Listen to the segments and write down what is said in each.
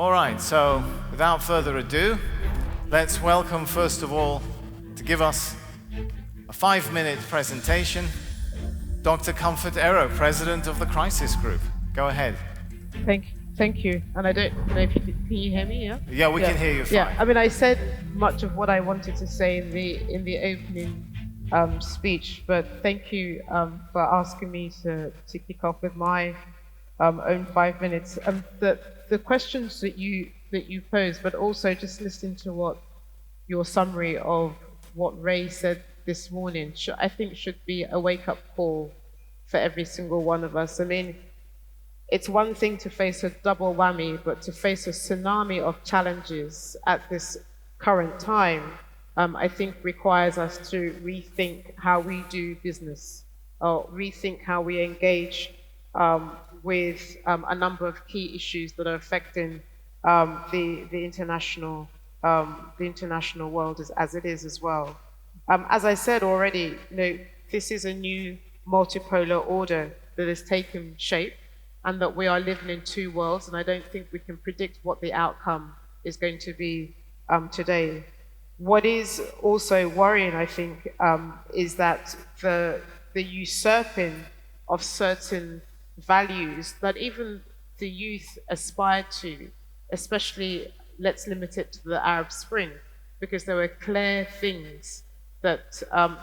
All right, so without further ado, let's welcome first of all to give us a 5-minute presentation, Dr. Comfort Ero, President of the Crisis Group. Go ahead. Thank you. And I don't know if can you hear me? Yeah. Yeah, we can hear you fine. Yeah. I mean, I said much of what I wanted to say in the opening speech, but thank you for asking me to kick off with my own 5 minutes. The questions that you posed, but also just listening to what your summary of what Ray said this morning, I think should be a wake-up call for every single one of us. I mean, it's one thing to face a double whammy, but to face a tsunami of challenges at this current time, I think requires us to rethink how we do business, or rethink how we engage with a number of key issues that are affecting the international world as it is as well. As I said already, this is a new multipolar order that has taken shape, and that we are living in two worlds, and I don't think we can predict what the outcome is going to be today. What is also worrying, I think, is that the usurping of certain values that even the youth aspired to, especially, let's limit it to the Arab Spring, because there were clear things that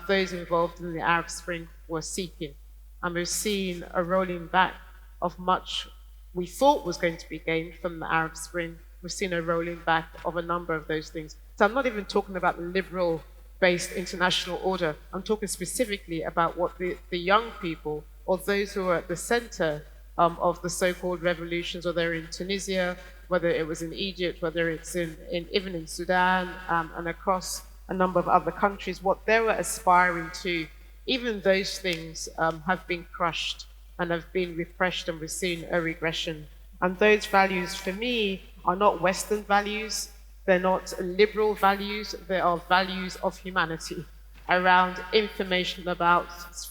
those involved in the Arab Spring were seeking. And we've seen a rolling back of much we thought was going to be gained from the Arab Spring. We've seen a rolling back of a number of those things. So I'm not even talking about the liberal-based international order. I'm talking specifically about what the young people, or those who are at the center of the so-called revolutions, whether in Tunisia, whether it was in Egypt, whether it's even in Sudan, and across a number of other countries, what they were aspiring to, even those things have been crushed and have been repressed, and we've seen a regression. And those values, for me, are not Western values. They're not liberal values. They are values of humanity around information, about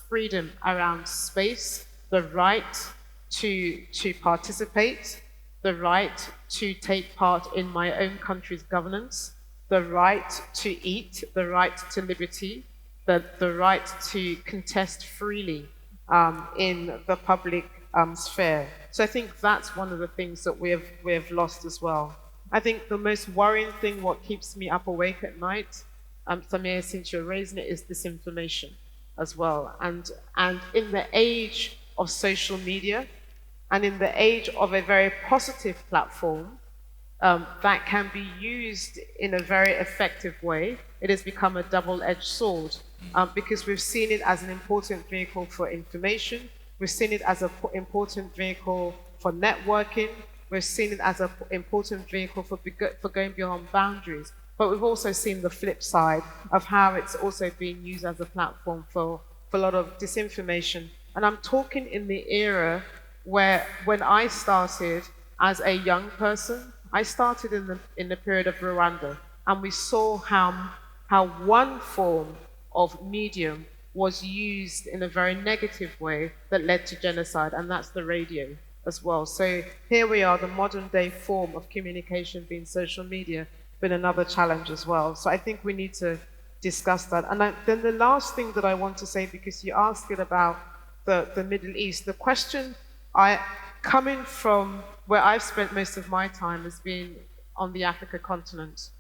freedom, around space, the right to participate, the right to take part in my own country's governance, the right to eat, the right to liberty, the right to contest freely in the public sphere. So I think that's one of the things that we have lost as well. I think the most worrying thing, what keeps me up awake at night, Samir, since you're raising it, is disinformation as well. And in the age of social media, and in the age of a very positive platform that can be used in a very effective way, it has become a double-edged sword, because we've seen it as an important vehicle for information, we've seen it as an important vehicle for networking, we've seen it as an important vehicle for going beyond boundaries, but we've also seen the flip side of how it's also being used as a platform for a lot of disinformation. And I'm talking in the era where, when I started as a young person, I started in the period of Rwanda, and we saw how one form of medium was used in a very negative way that led to genocide, and that's the radio as well. So here we are, the modern day form of communication being social media, been another challenge as well. So I think we need to discuss that. And then the last thing that I want to say, because you asked it about the Middle East, the question coming from where I've spent most of my time has been on the Africa continent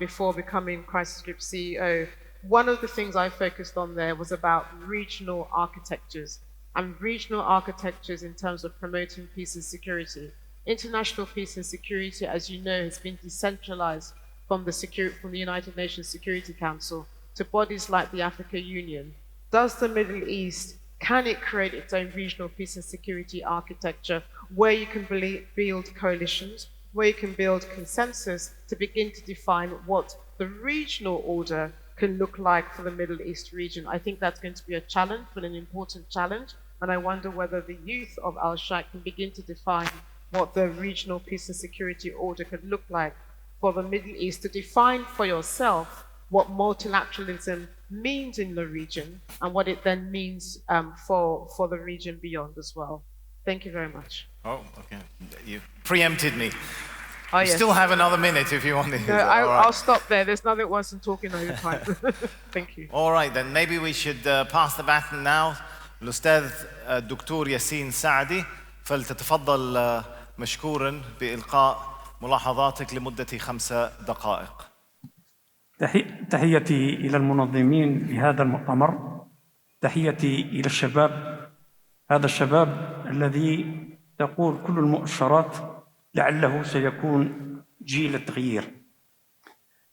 before becoming Crisis Group CEO. One of the things I focused on there was about regional architectures, and regional architectures in terms of promoting peace and security. International peace and security, as you know, has been decentralized from the United Nations Security Council to bodies like the African Union. Does the Middle East, can it create its own regional peace and security architecture where you can build coalitions, where you can build consensus to begin to define what the regional order can look like for the Middle East region? I think that's going to be a challenge, but an important challenge. And I wonder whether the youth of Al-Sharq can begin to define what the regional peace and security order could look like for the Middle East, to define for yourself what multilateralism means in the region and what it then means for the region beyond as well. Thank you very much. Oh, okay. You preempted me. Oh, You yes. still have another minute if you want to use No, it. All right. I'll stop there. There's nothing worse than talking over time. Thank you. All right, then maybe we should pass the baton now للأستاذ الدكتور ياسين سعدي فلتتفضل مشكورا بإلقاء ملاحظاتك لمدة 5 دقائق. تحيتي إلى المنظمين لهذا المؤتمر، تحيتي إلى الشباب، هذا الشباب الذي تقول كل المؤشرات لعله سيكون جيل التغيير.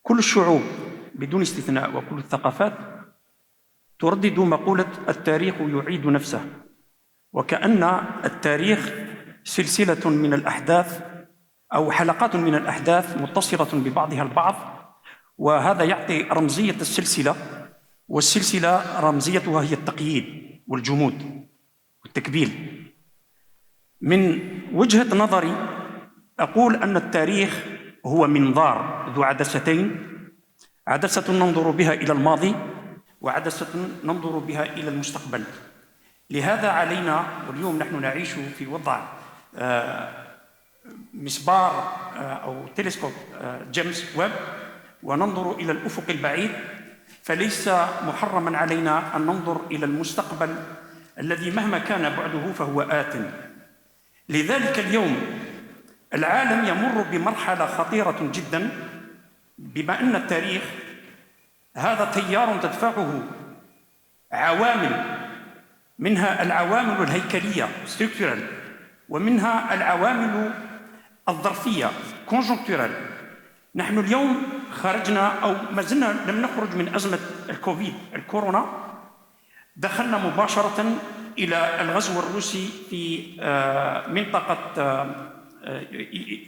كل الشعوب بدون استثناء وكل الثقافات تردد مقولة التاريخ يعيد نفسه، وكأن التاريخ سلسلة من الأحداث أو حلقات من الأحداث متصلة ببعضها البعض، وهذا يعطي رمزية السلسلة، والسلسلة رمزيتها هي التقييد والجمود والتكبيل. من وجهة نظري أقول أن التاريخ هو منظار ذو عدستين، عدسة ننظر بها إلى الماضي وعدسة ننظر بها إلى المستقبل. لهذا علينا، واليوم نحن نعيش في وضع مسبار أو تلسكوب جيمس ويب وننظر إلى الأفق البعيد، فليس محرما علينا أن ننظر إلى المستقبل الذي مهما كان بعده فهو آت. لذلك اليوم العالم يمر بمرحلة خطيرة جدا، بما أن التاريخ هذا تيار تدفعه عوامل، منها العوامل الهيكلية structural، ومنها العوامل الظرفية conjoncturelle. نحن اليوم خرجنا أو ما زلنا لم نخرج من أزمة الكوفيد الكورونا، دخلنا مباشرة إلى الغزو الروسي في منطقة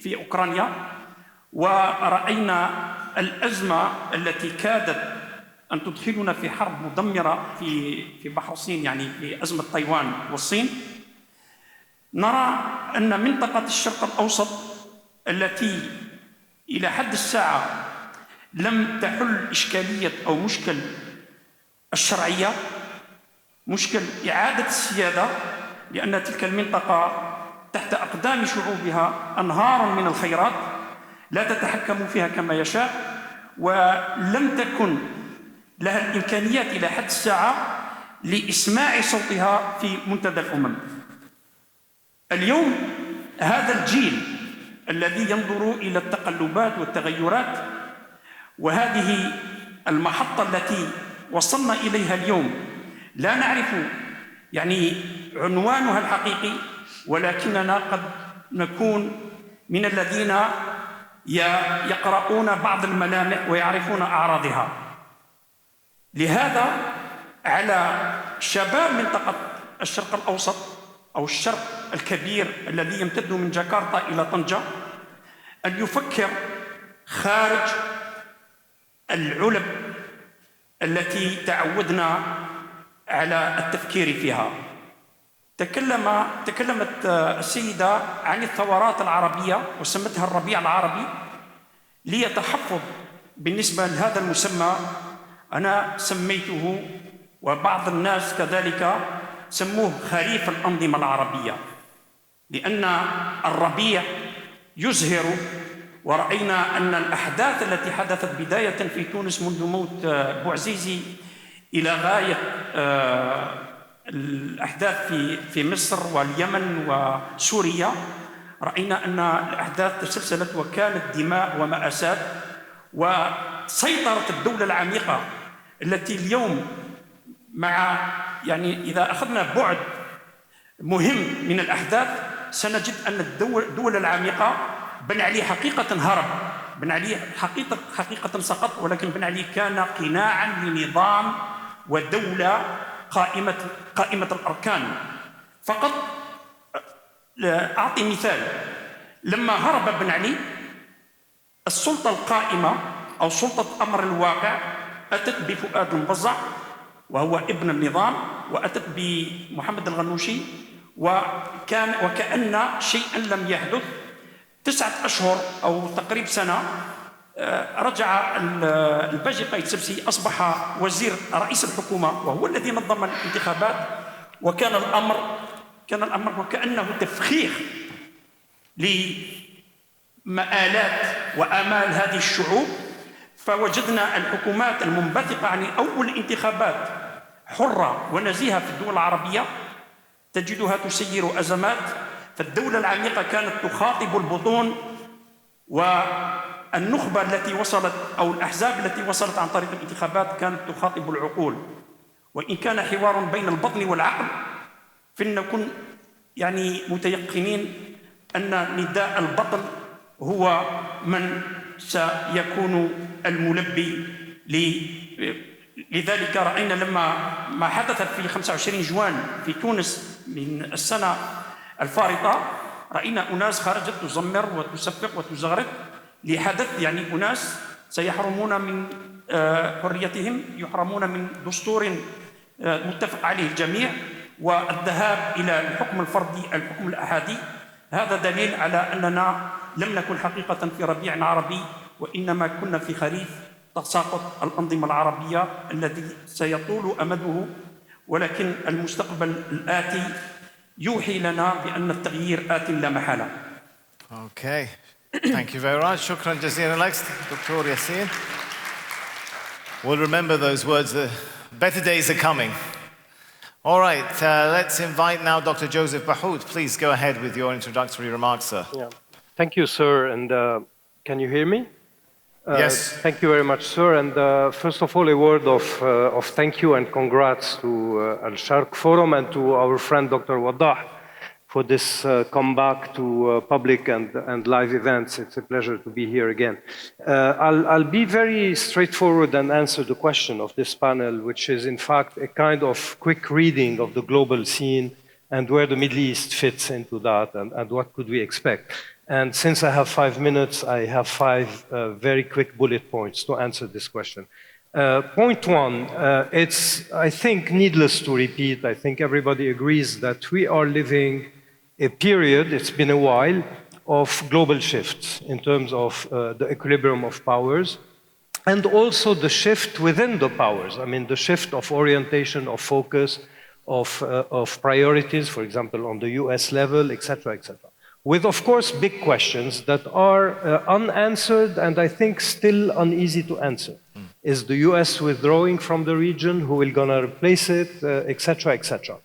في أوكرانيا، ورأينا الأزمة التي كادت أن تدخلنا في حرب مدمرة في بحر الصين، يعني في أزمة تايوان والصين. نرى أن منطقة الشرق الأوسط التي إلى حد الساعة لم تحل إشكالية أو مشكل الشرعية، مشكل إعادة السيادة، لأن تلك المنطقة تحت أقدام شعوبها أنهار من الخيرات لا تتحكم فيها كما يشاء، ولم تكن لها الإمكانيات إلى حد الساعة لإسماع صوتها في منتدى الأمم. اليوم هذا الجيل الذي ينظر إلى التقلبات والتغيرات، وهذه المحطة التي وصلنا إليها اليوم لا نعرف يعني عنوانها الحقيقي، ولكننا قد نكون من الذين يقرؤون بعض الملامح ويعرفون أعراضها. لهذا على شباب منطقة الشرق الأوسط أو الشرق الكبير الذي يمتد من جاكرتا إلى طنجة أن يفكر خارج العلب التي تعودنا على التفكير فيها. تكلمت السيدة عن الثورات العربية وسمتها الربيع العربي. لي تحفظ بالنسبة لهذا المسمى، أنا سميته وبعض الناس كذلك سموه خريف الأنظمة العربية، لأن الربيع يزهر، ورأينا أن الأحداث التي حدثت بداية في تونس منذ موت بوعزيزي إلى غاية الأحداث في مصر واليمن وسوريا، رأينا أن الأحداث تسلسلت وكانت دماء ومآسات، وسيطرت الدولة العميقة التي اليوم مع يعني إذا أخذنا بعد مهم من الأحداث سنجد أن الدولة العميقة بن علي حقيقة هرب، بن علي حقيقة سقط، ولكن بن علي كان قناعا لنظام ودولة قائمة الأركان. فقط أعطي مثال، لما هرب بن علي السلطة القائمة أو سلطة أمر الواقع أتت بفؤاد المبزع وهو ابن النظام، وأتت بمحمد الغنوشي، وكأن شيئا لم يحدث. 9 أشهر أو تقريب سنة رجع الباجي قايد سبسي، أصبح وزير رئيس الحكومة وهو الذي نظم الانتخابات، وكان الأمر وكأنه تفخيخ مآلات وآمال هذه الشعوب، فوجدنا الحكومات المنبثقة عن أول انتخابات حرة ونزيهة في الدول العربية تجدها تسير أزمات. فالدولة العميقة كانت تخاطب البطون، والنخبة التي وصلت أو الأحزاب التي وصلت عن طريق الانتخابات كانت تخاطب العقول. وإن كان حوار بين البطن والعقل، فلنكن يعني متيقنين أن نداء البطن هو من سيكون الملبي. لذلك رأينا لما ما حدث في 25 جوان في تونس من السنة الفارطة، رأينا أناس خرجت تزمر وتصفق وتزغرط لحدث، يعني أناس سيحرمون من حريتهم، يحرمون من دستور متفق عليه الجميع، والذهاب إلى الحكم الفردي الحكم الأحادي. هذا دليل على أننا لم نكن حقيقة في ربيع عربي، وإنما كنا في خريف تساقط الأنظمة العربية الذي سيطول أمده، ولكن المستقبل الآتي يوحي لنا بأن التغيير آت لا محالة. Okay, thank you very much. Shukran jazeelan. Next, Dr. Yassine. We'll remember those words. Better days are coming. All right, let's invite now Dr. Joseph Bahout. Please go ahead with your introductory remarks, sir. Yeah. Thank you, sir. And can you hear me? Yes. Thank you very much, sir. And first of all, a word of thank you and congrats to Sharq Forum and to our friend Dr. Waddah for this comeback to public and live events. It's a pleasure to be here again. I'll be very straightforward and answer the question of this panel, which is in fact a kind of quick reading of the global scene and where the Middle East fits into that and what could we expect. And since I have 5 minutes, I have 5 very quick bullet points to answer this question. Point one, it's, I think, needless to repeat. I think everybody agrees that we are living a period, it's been a while, of global shifts in terms of the equilibrium of powers and also the shift within the powers. I mean, the shift of orientation, of focus, of priorities, for example, on the US level, et cetera, with, of course, big questions that are unanswered and I think still uneasy to answer. Is the US withdrawing from the region? Who will gonna replace it? Et cetera, et cetera.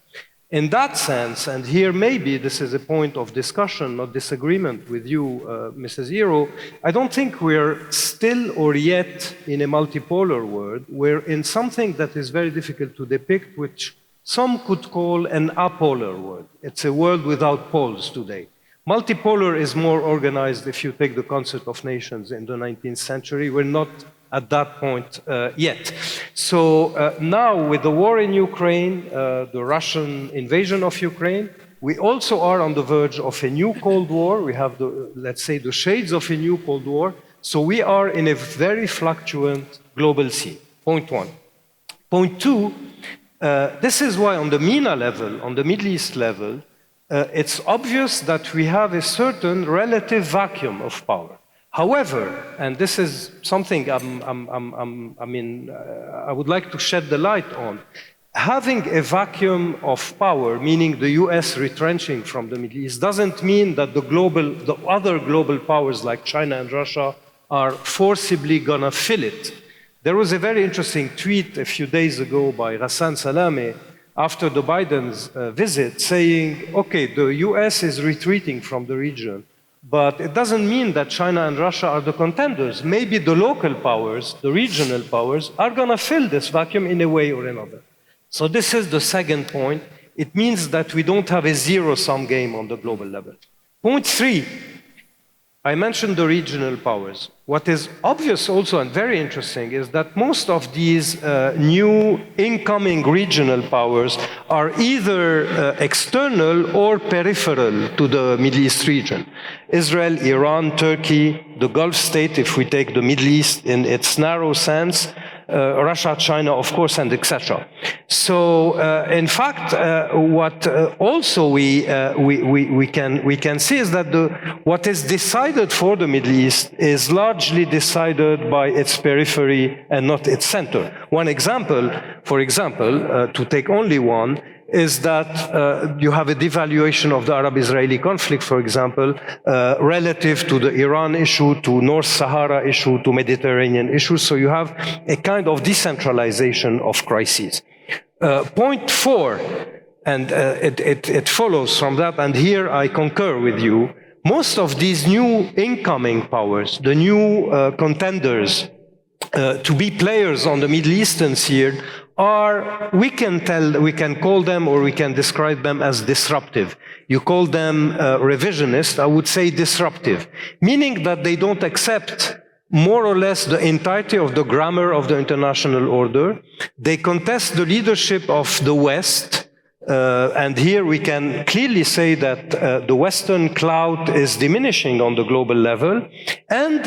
In that sense, and here maybe this is a point of discussion, not disagreement with you, Mrs. Hero, I don't think we're still or yet in a multipolar world. We're in something that is very difficult to depict, which some could call an apolar world. It's a world without poles today. Multipolar is more organized if you take the Concert of Nations in the 19th century. We're not at that point yet. So now with the war in Ukraine, the Russian invasion of Ukraine, we also are on the verge of a new Cold War. We have, let's say, the shades of a new Cold War. So we are in a very fluctuant global scene, point one. Point two, this is why on the MENA level, on the Middle East level, it's obvious that we have a certain relative vacuum of power. However, and this is something I would like to shed the light on, having a vacuum of power, meaning the US retrenching from the Middle East, doesn't mean that the other global powers like China and Russia are forcibly gonna fill it. There was a very interesting tweet a few days ago by Ghassan Salameh after the Biden's visit saying, okay, the US is retreating from the region, but it doesn't mean that China and Russia are the contenders. Maybe the local powers, the regional powers, are gonna fill this vacuum in a way or another. So this is the second point. It means that we don't have a zero-sum game on the global level. Point three, I mentioned the regional powers. What is obvious also and very interesting is that most of these new incoming regional powers are either external or peripheral to the Middle East region. Israel, Iran, Turkey, the Gulf state, if we take the Middle East in its narrow sense, Russia, China, of course, and etc. So, in fact, what also we can see is that what is decided for the Middle East is largely decided by its periphery and not its center. One example, for example, to take only one, is that you have a devaluation of the Arab-Israeli conflict, for example, relative to the Iran issue, to North Sahara issue, to Mediterranean issues. So you have a kind of decentralization of crises. Point 4, and it follows from that, and here I concur with you, most of these new incoming powers, the new contenders to be players on the Middle Eastern scene are, we can call them or we can describe them as disruptive. You call them revisionist, I would say disruptive, meaning that they don't accept more or less the entirety of the grammar of the international order. They contest the leadership of the West. And here we can clearly say that the Western clout is diminishing on the global level. And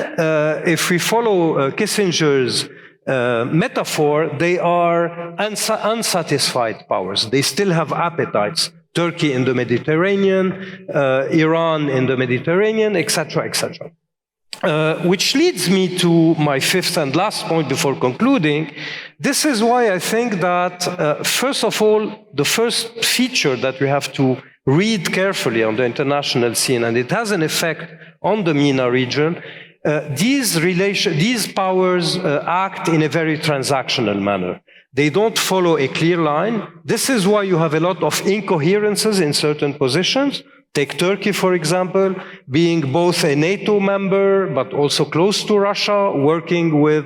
if we follow Kissinger's metaphor, they are unsatisfied powers. They still have appetites. Turkey in the Mediterranean, Iran in the Mediterranean, etc., etc. Which leads me to my fifth and last point before concluding. This is why I think that, first of all, the first feature that we have to read carefully on the international scene, and it has an effect on the MENA region, these powers act in a very transactional manner. They don't follow a clear line. This is why you have a lot of incoherences in certain positions. Take Turkey, for example, being both a NATO member, but also close to Russia, working with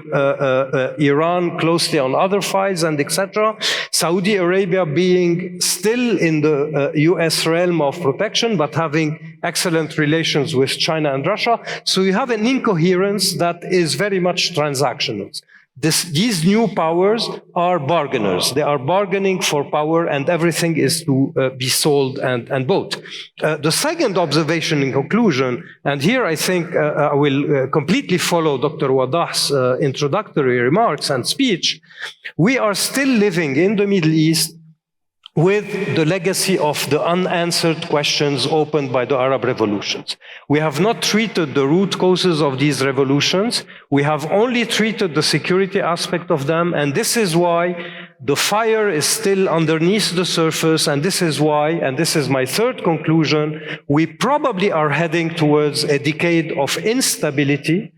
Iran closely on other files, and etc. Saudi Arabia being still in the US realm of protection, but having excellent relations with China and Russia. So you have an incoherence that is very much transactional. These new powers are bargainers. They are bargaining for power, and everything is to be sold and bought. The second observation in conclusion, and here I think I will completely follow Dr. Wadah's introductory remarks and speech, we are still living in the Middle East with the legacy of the unanswered questions opened by the Arab revolutions. We have not treated the root causes of these revolutions. We have only treated the security aspect of them, and this is why the fire is still underneath the surface, and this is why, and this is my third conclusion, we probably are heading towards a decade of instability.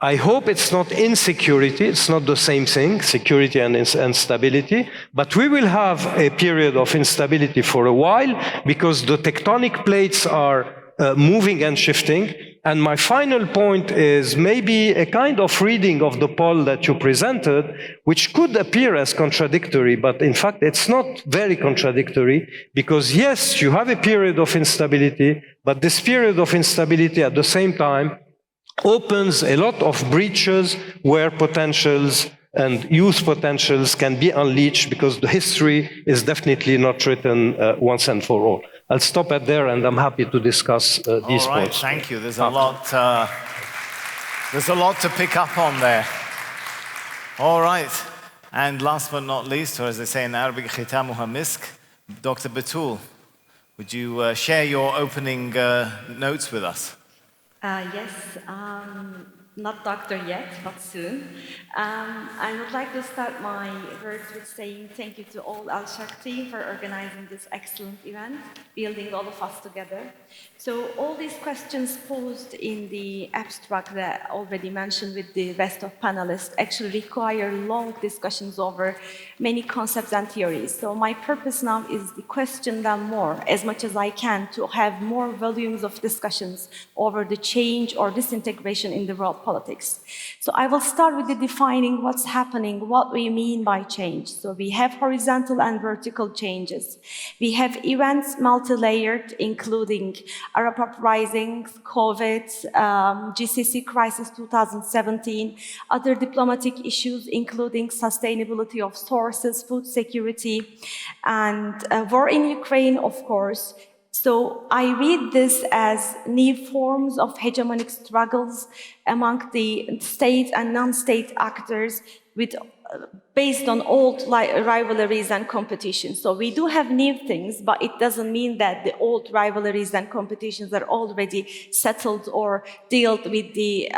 I hope it's not insecurity, it's not the same thing, security and instability, but we will have a period of instability for a while because the tectonic plates are moving and shifting. And my final point is maybe a kind of reading of the poll that you presented, which could appear as contradictory, but in fact it's not very contradictory, because yes, you have a period of instability, but this period of instability at the same time opens a lot of breaches where potentials and youth potentials can be unleashed, because the history is definitely not written once and for all. I'll stop at there, and I'm happy to discuss these points. All right, thank you. There's a lot to pick up on there. All right, and last but not least, or as they say in Arabic, khitamuha misk, Dr. Betül, would you share your opening notes with us? Yes, not doctor yet, but soon. I would like to start my words with saying thank you to all Al-Sharq team for organizing this excellent event, building all of us together. So all these questions posed in the abstract that I already mentioned with the rest of panelists actually require long discussions over many concepts and theories. So my purpose now is to question them more, as much as I can, to have more volumes of discussions over the change or disintegration in the world politics. So I will start with the defining what's happening, what we mean by change. So we have horizontal and vertical changes. We have events multi-layered, including Arab uprisings, COVID, GCC crisis 2017, other diplomatic issues, including sustainability of sources, food security, and war in Ukraine, of course. So I read this as new forms of hegemonic struggles among the state and non-state actors based on old rivalries and competition. So we do have new things, but it doesn't mean that the old rivalries and competitions are already settled or dealt with the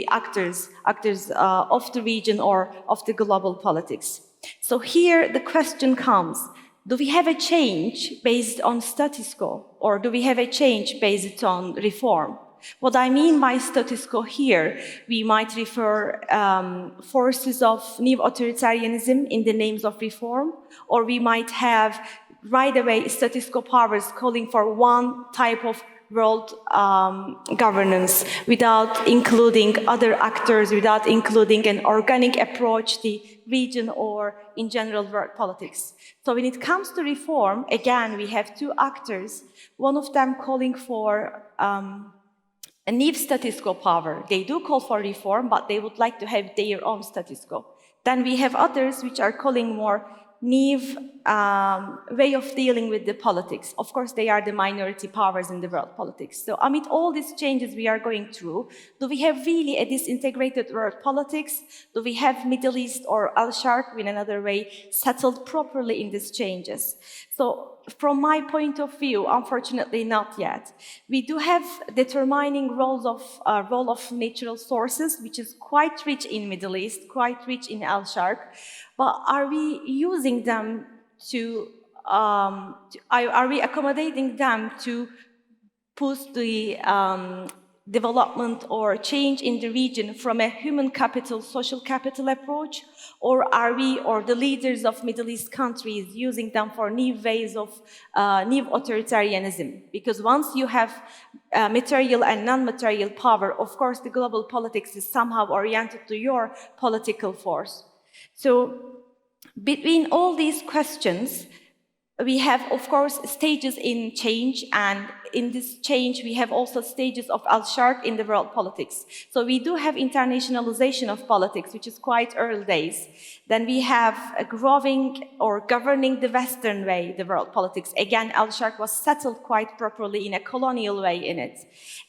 actors of the region or of the global politics. So here the question comes, Do we have a change based on status quo, or do we have a change based on reform? What I mean by status quo here, we might refer forces of neo-authoritarianism in the names of reform, or we might have right away status quo powers calling for one type of world governance without including other actors, without including an organic approach to the region or in general world politics. So when it comes to reform, again, we have two actors, one of them calling for a naive status quo power. They do call for reform, but they would like to have their own status quo. Then we have others which are calling more naive way of dealing with the politics. Of course, they are the minority powers in the world politics. So amid all these changes we are going through, do we have really a disintegrated world politics? Do we have Middle East or Al-Sharq in another way settled properly in these changes? So from my point of view, unfortunately not yet. We do have determining role of natural sources, which is quite rich in Middle East, quite rich in Al-Sharq. But are we using them are we accommodating them to push the development or change in the region from a human capital, social capital approach? Or are we, or the leaders of Middle East countries, using them for new ways of new authoritarianism? Because once you have material and non-material power, of course, the global politics is somehow oriented to your political force. So between all these questions, we have, of course, stages in change, and in this change, we have also stages of Al-Sharq in the world politics. So we do have internationalization of politics, which is quite early days. Then we have a growing or governing the Western way, the world politics. Again, Al-Sharq was settled quite properly in a colonial way in it.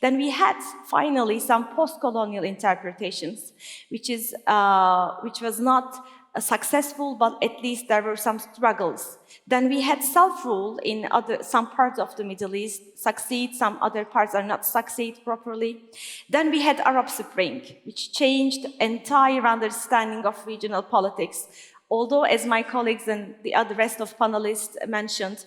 Then we had, finally, some post-colonial interpretations, which was not successful, but at least there were some struggles. Then we had self-rule in some parts of the Middle East succeed, some other parts are not succeed properly. Then we had Arab Spring, which changed entire understanding of regional politics. Although, as my colleagues and the rest of panelists mentioned,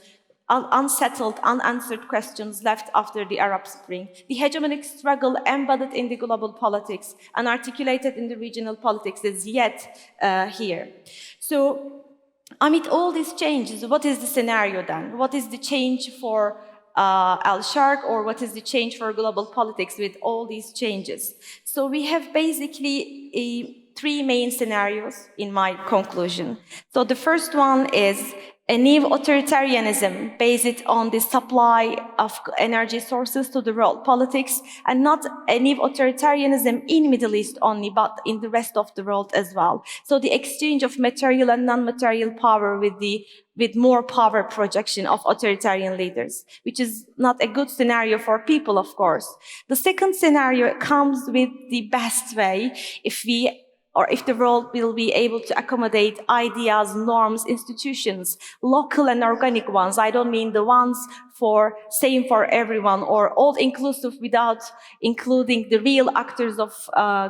unsettled, unanswered questions left after the Arab Spring. The hegemonic struggle embedded in the global politics and articulated in the regional politics is yet here. So, amid all these changes, what is the scenario then? What is the change for Al-Sharq, or what is the change for global politics with all these changes? So we have basically three main scenarios in my conclusion. So the first one is a neo-authoritarianism based on the supply of energy sources to the world politics, and not a neo-authoritarianism in Middle East only, but in the rest of the world as well. So the exchange of material and non-material power with more power projection of authoritarian leaders, which is not a good scenario for people, of course. The second scenario comes with the best way if the world will be able to accommodate ideas, norms, institutions, local and organic ones. I don't mean the ones same for everyone or all-inclusive without including the real actors of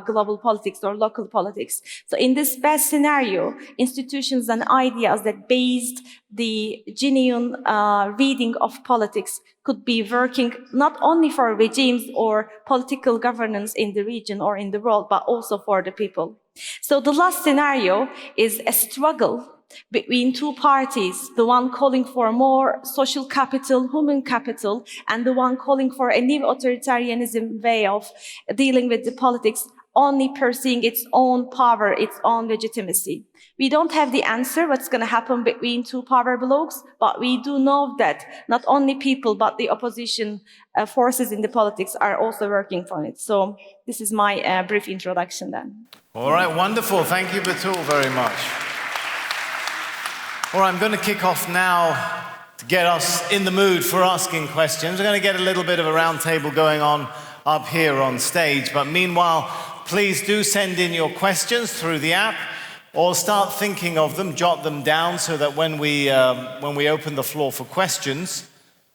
global politics or local politics. So in this best scenario, institutions and ideas that based the genuine reading of politics could be working not only for regimes or political governance in the region or in the world, but also for the people. So the last scenario is a struggle between two parties, the one calling for more social capital, human capital, and the one calling for a new authoritarianism way of dealing with the politics, only pursuing its own power, its own legitimacy. We don't have the answer what's going to happen between two power blocks, but we do know that not only people, but the opposition forces in the politics are also working for it. So this is my brief introduction then. All right, wonderful. Thank you, Betül, very much. All right, I'm going to kick off now to get us in the mood for asking questions. We're going to get a little bit of a round table going on up here on stage, but meanwhile, please do send in your questions through the app, or start thinking of them, jot them down, so that when we open the floor for questions,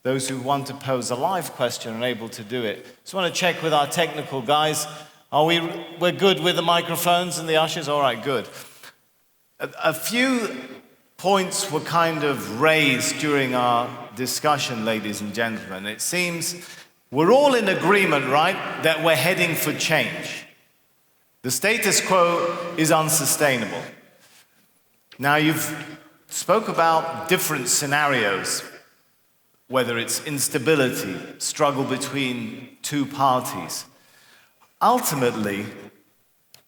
those who want to pose a live question are able to do it. Just want to check with our technical guys. We're good with the microphones and the ushers? All right, good. A few points were kind of raised during our discussion, ladies and gentlemen. It seems we're all in agreement, right, that we're heading for change. The status quo is unsustainable. Now, you've spoke about different scenarios, whether it's instability, struggle between two parties. Ultimately,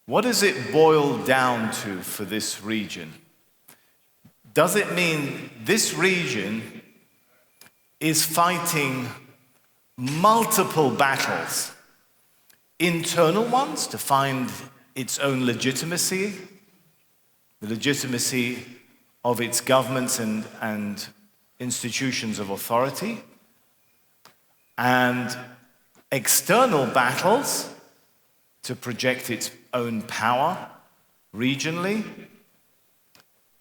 what does it boil down to for this region? Does it mean this region is fighting multiple battles, internal ones to find its own legitimacy, the legitimacy of its governments and institutions of authority, and external battles to project its own power regionally,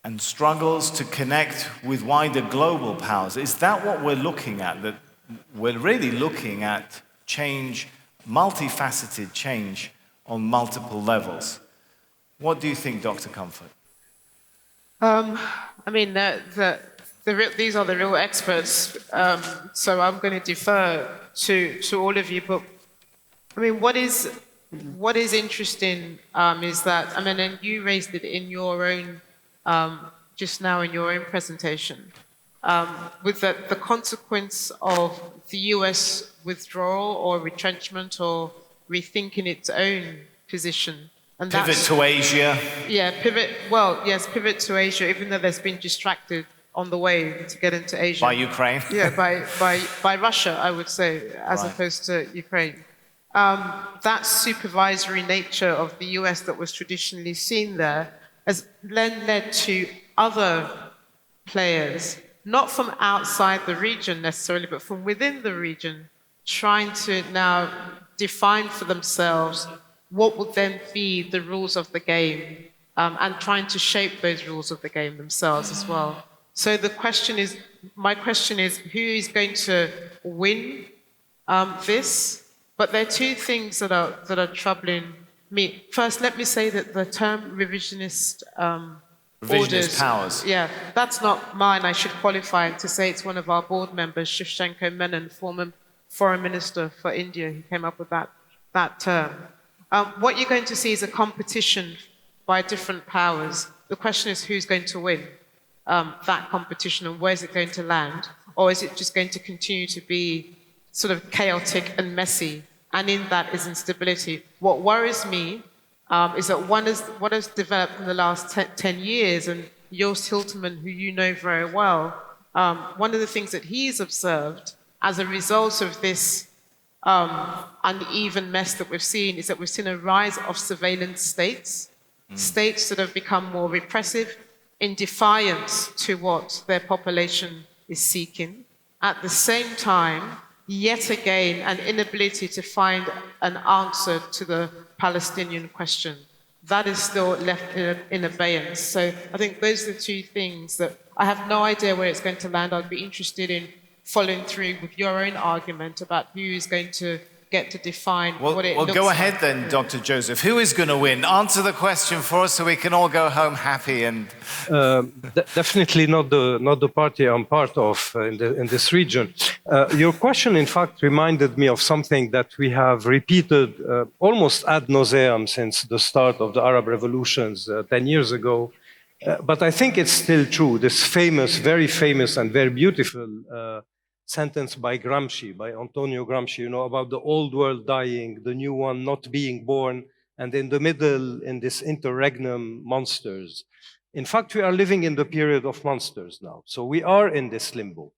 and struggles to connect with wider global powers? Is that what we're looking at? That we're really looking at change, multifaceted change on multiple levels. What do you think, Dr. Comfort? I mean, these are the real experts, so I'm going to defer to all of you. But I mean, what is interesting is that, I mean, and you raised it in your own just now in your own presentation, with the consequence of the US withdrawal or retrenchment or rethinking its own position. And pivot to Asia. Yeah, pivot. Well, yes, pivot to Asia, even though there's been distracted on the way to get into Asia. By Ukraine? Yeah, by Russia, I would say, as opposed to Ukraine. That supervisory nature of the US that was traditionally seen there has then led to other players, not from outside the region necessarily, but from within the region, trying to now define for themselves what would then be the rules of the game, and trying to shape those rules of the game themselves as well. So my question is, who is going to win this? But there are two things that are troubling me. First, let me say that the term revisionist orders, powers. Yeah, that's not mine. I should qualify to say it's one of our board members, Shivshanko Menon, former foreign minister for India, who came up with that term. What you're going to see is a competition by different powers. The question is who's going to win that competition and where's it going to land? Or is it just going to continue to be sort of chaotic and messy? And in that is instability. What worries me is that what has developed in the last 10 years, and Joost Hilterman, who you know very well, one of the things that he's observed as a result of this uneven mess that we've seen is that we've seen a rise of surveillance states, states that have become more repressive in defiance to what their population is seeking. At the same time, yet again, an inability to find an answer to the Palestinian question. That is still left in abeyance. So I think those are the two things that I have no idea where it's going to land. I'd be interested in following through with your own argument about who is going to get to define what it looks like. Well, go ahead then, Dr. Joseph. Who is going to win? Answer the question for us so we can all go home happy. And definitely not the party I'm part of in this region. Your question, in fact, reminded me of something that we have repeated almost ad nauseum since the start of the Arab revolutions 10 years ago. But I think it's still true. This famous, very famous and very beautiful sentence by Gramsci, by Antonio Gramsci, you know, about the old world dying, the new one not being born, and in the middle, in this interregnum, monsters. In fact, we are living in the period of monsters now. So we are in this limbo.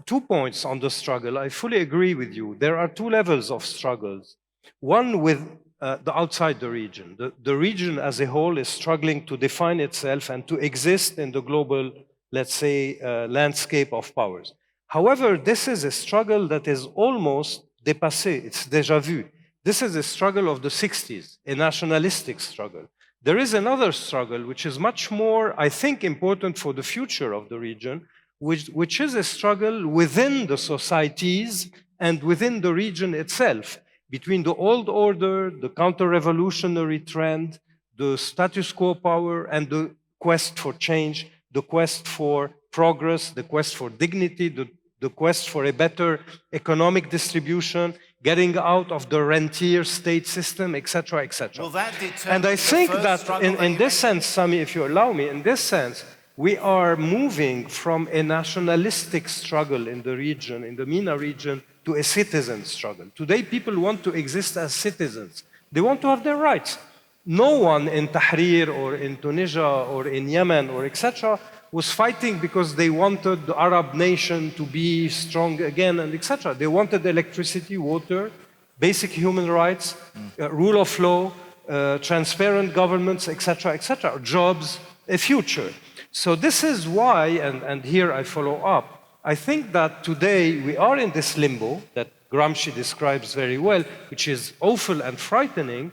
2 points on the struggle. I fully agree with you. There are two levels of struggles. One with the outside the region. The region as a whole is struggling to define itself and to exist in the global, let's say, landscape of powers. However, this is a struggle that is almost dépassé, it's déjà vu. This is a struggle of the 60s, a nationalistic struggle. There is another struggle which is much more, I think, important for the future of the region, which is a struggle within the societies and within the region itself, between the old order, the counter-revolutionary trend, the status quo power, and the quest for change the quest for progress, the quest for dignity, the quest for a better economic distribution, getting out of the rentier state system, etc., etc. Will that determine And I the think first that struggle in you this make? sense, Sami, if you allow me, in this sense, we are moving from a nationalistic struggle in the region, in the MENA region, to a citizen struggle. Today, people want to exist as citizens. They want to have their rights. No one in Tahrir or in Tunisia or in Yemen or etc. was fighting because they wanted the Arab nation to be strong again and etc. They wanted electricity, water, basic human rights, rule of law, transparent governments, etc., etc., jobs, a future. So this is why, and here I follow up, I think that today we are in this limbo that Gramsci describes very well, which is awful and frightening,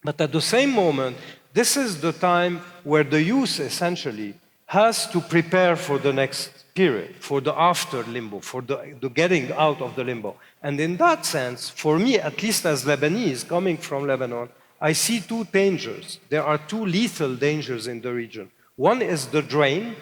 but at the same moment, this is the time where the youth essentially has to prepare for the next period, for the after limbo, for the getting out of the limbo. And in that sense, for me, at least as Lebanese, coming from Lebanon, I see two dangers. There are two lethal dangers in the region. One is the drain,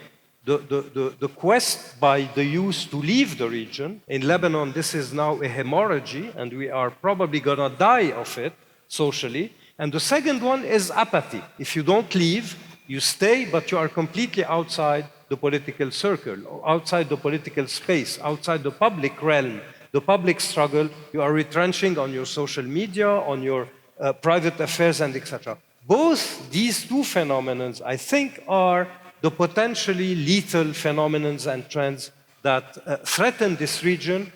the quest by the youth to leave the region. In Lebanon, this is now a hemorrhage, and we are probably going to die of it socially. And the second one is apathy. If you don't leave, you stay, but you are completely outside the political circle, outside the political space, outside the public realm, the public struggle. You are retrenching on your social media, on your private affairs, and etc. Both these two phenomena, I think, are the potentially lethal phenomena and trends that threaten this region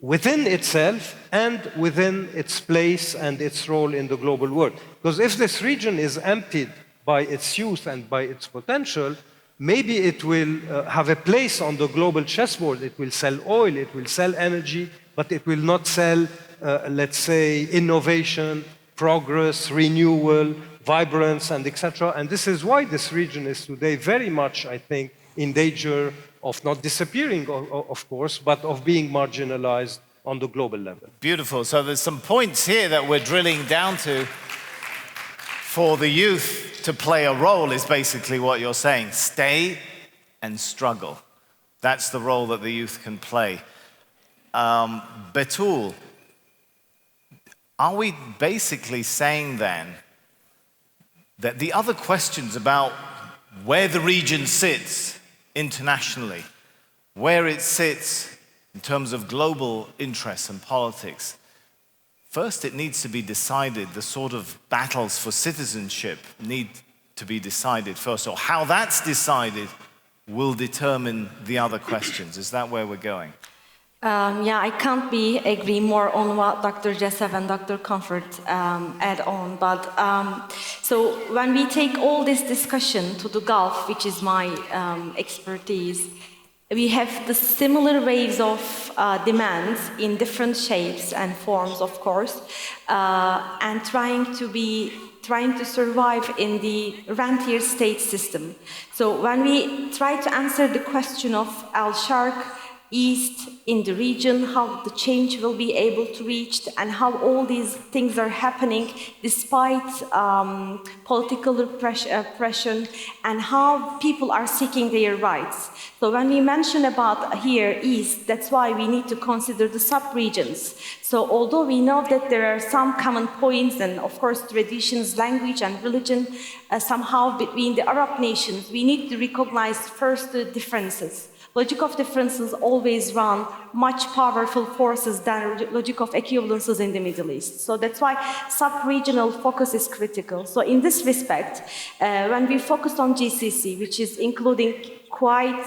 within itself and within its place and its role in the global world. Because if this region is emptied by its youth and by its potential, maybe it will have a place on the global chessboard. It will sell oil, it will sell energy, but it will not sell, let's say, innovation, progress, renewal, vibrance, and etc. And this is why this region is today very much, I think, in danger of not disappearing, of course, but of being marginalized on the global level. Beautiful. So there's some points here that we're drilling down to. For the youth to play a role is basically what you're saying. Stay and struggle. That's the role that the youth can play. Betül, are we basically saying then that the other questions about where the region sits internationally, where it sits in terms of global interests and politics, first it needs to be decided, the sort of battles for citizenship need to be decided first, or how that's decided will determine the other questions. Is that where we're going? Yeah, I can't agree more on what Dr. Jessef and Dr. Comfort add on. But so when we take all this discussion to the Gulf, which is my expertise, we have the similar waves of demands in different shapes and forms, of course, and trying to survive in the rentier state system. So when we try to answer the question of Al-Sharq, East in the region, how the change will be able to reach, and how all these things are happening despite political repression, and how people are seeking their rights. So when we mention about here East, that's why we need to consider the sub-regions. So although we know that there are some common points and of course traditions, language and religion somehow between the Arab nations, we need to recognize first the differences. Logic of differences always run much powerful forces than logic of equivalences in the Middle East. So that's why sub-regional focus is critical. So in this respect, when we focus on GCC, which is including quite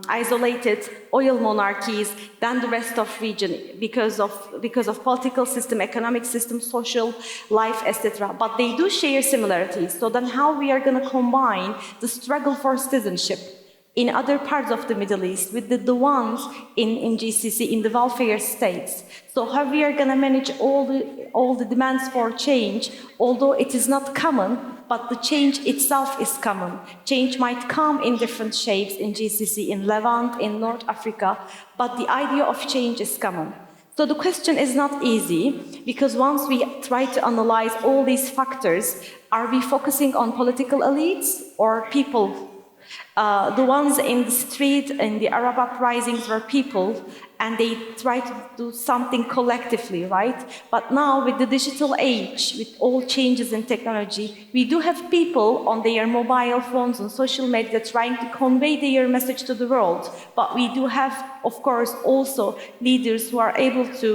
isolated oil monarchies than the rest of region because of political system, economic system, social life, etc. But they do share similarities. So then how we are going to combine the struggle for citizenship in other parts of the Middle East with the ones in GCC, in the welfare states. So how we are going to manage all the demands for change, although it is not common, but the change itself is common. Change might come in different shapes in GCC, in Levant, in North Africa, but the idea of change is common. So the question is not easy, because once we try to analyze all these factors, are we focusing on political elites or people? The ones in the street, in the Arab uprisings were people, and they try to do something collectively, right? But now with the digital age, with all changes in technology, we do have people on their mobile phones and social media trying to convey their message to the world. But we do have, of course, also leaders who are able to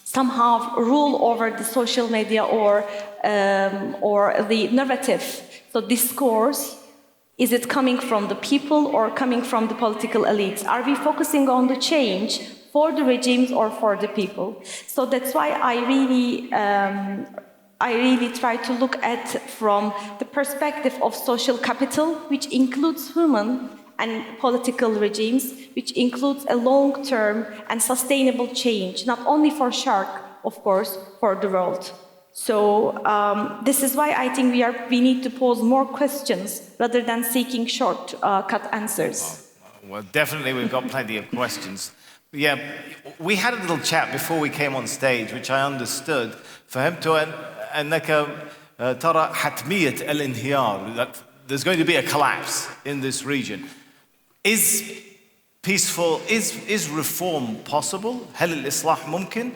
somehow rule over the social media or the narrative. So discourse, is it coming from the people or coming from the political elites? Are we focusing on the change for the regimes or for the people? So that's why I really try to look at from the perspective of social capital, which includes human and political regimes, which includes a long-term and sustainable change, not only for Sharq, of course, for the world. So this is why I think we need to pose more questions rather than seeking short-cut answers. Well, definitely we've got plenty of questions. Yeah, we had a little chat before we came on stage, which I understood. فهمت أنك ترى حتمية الانهيار, that there's going to be a collapse in this region. Is reform possible? هل الإصلاح ممكن؟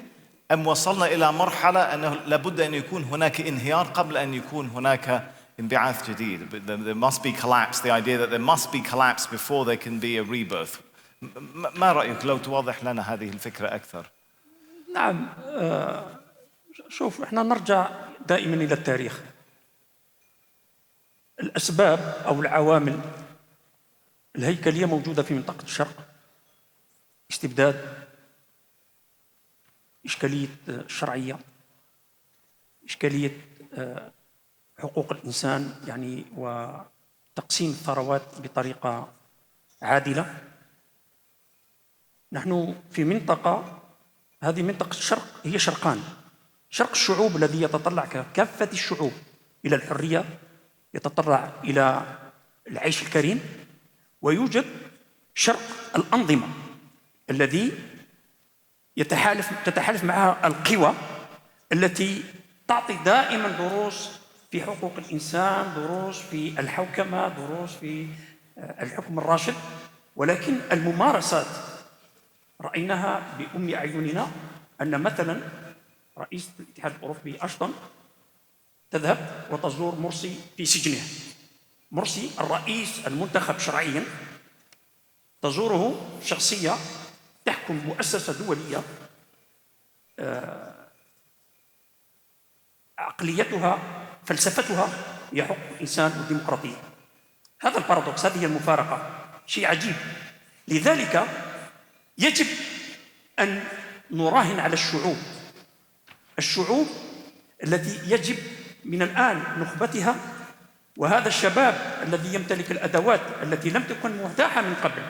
أم وصلنا إلى مرحلة أنه لابد أن يكون هناك انهيار قبل أن يكون هناك انبعاث جديد? There must be collapse, the idea that there must be collapse before there can be a rebirth. ما رأيك لو توضح لنا هذه الفكرة أكثر؟ نعم، شوف، احنا نرجع دائما إلى التاريخ. الأسباب أو العوامل الهيكلية موجودة في منطقة الشرق: استبداد، إشكالية الشرعية، إشكالية حقوق الإنسان يعني وتقسيم الثروات بطريقة عادلة. نحن في منطقة، هذه منطقة الشرق هي شرقان: شرق الشعوب الذي يتطلع كافة الشعوب إلى الحرية، يتطلع إلى العيش الكريم، ويوجد شرق الأنظمة الذي تتحالف معها القوى التي تعطي دائما دروس في حقوق الإنسان، دروس في الحوكمة، دروس في الحكم الراشد. ولكن الممارسات رأيناها بأم أعيننا، أن مثلا رئيس الاتحاد الأوروبي أشطن تذهب وتزور مرسي في سجنه. مرسي الرئيس المنتخب شرعيا تزوره شخصية تحكم مؤسسة دولية عقليتها فلسفتها هي حقوق الإنسان والديمقراطية. هذا البارادوكس، هذه المفارقة، شيء عجيب. لذلك يجب أن نراهن على الشعوب التي يجب من الآن نخبتها، وهذا الشباب الذي يمتلك الأدوات التي لم تكن متاحة من قبل.